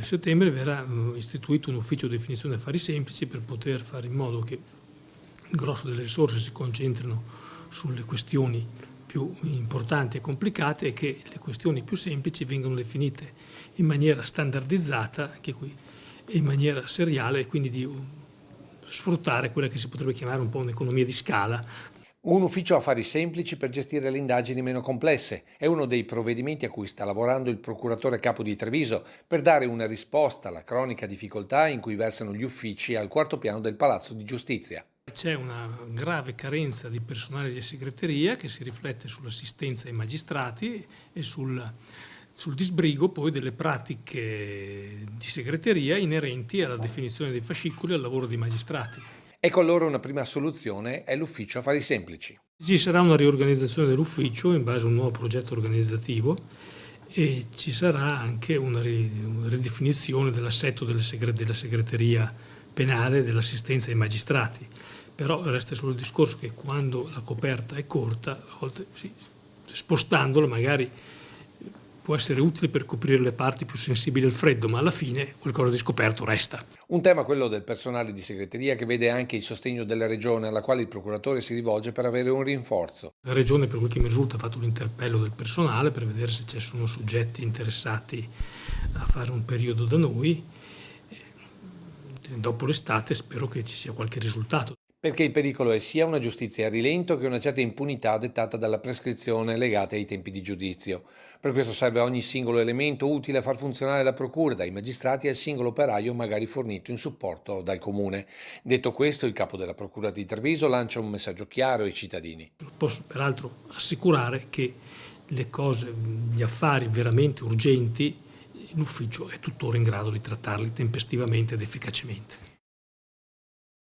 di settembre verrà istituito un ufficio di definizione affari semplici per poter fare in modo che il grosso delle risorse si concentrino sulle questioni più importanti e complicate e che le questioni più semplici vengano definite in maniera standardizzata, anche qui, e in maniera seriale, e quindi di sfruttare quella che si potrebbe chiamare un po' un'economia di scala. Un ufficio affari semplici per gestire le indagini meno complesse è uno dei provvedimenti a cui sta lavorando il procuratore capo di Treviso per dare una risposta alla cronica difficoltà in cui versano gli uffici al quarto piano del Palazzo di Giustizia. C'è una grave carenza di personale di segreteria che si riflette sull'assistenza ai magistrati e sul disbrigo poi delle pratiche di segreteria inerenti alla definizione dei fascicoli e al lavoro dei magistrati. Ecco allora una prima soluzione è l'ufficio affari semplici. Ci sarà una riorganizzazione dell'ufficio in base a un nuovo progetto organizzativo e ci sarà anche una ridefinizione dell'assetto della segreteria penale e dell'assistenza ai magistrati. Però resta solo il discorso che quando la coperta è corta, a volte sì, spostandola magari può essere utile per coprire le parti più sensibili al freddo, ma alla fine qualcosa di scoperto resta. Un tema, quello del personale di segreteria, che vede anche il sostegno della regione alla quale il procuratore si rivolge per avere un rinforzo. La Regione, per quel che mi risulta, ha fatto l'interpello del personale per vedere se ci sono soggetti interessati a fare un periodo da noi. Dopo l'estate spero che ci sia qualche risultato. Perché il pericolo è sia una giustizia a rilento che una certa impunità dettata dalla prescrizione legata ai tempi di giudizio. Per questo serve ogni singolo elemento utile a far funzionare la procura, dai magistrati al singolo operaio magari fornito in supporto dal comune. Detto questo, il capo della procura di Treviso lancia un messaggio chiaro ai cittadini. Posso peraltro assicurare che le cose, gli affari veramente urgenti, l'ufficio è tuttora in grado di trattarli tempestivamente ed efficacemente.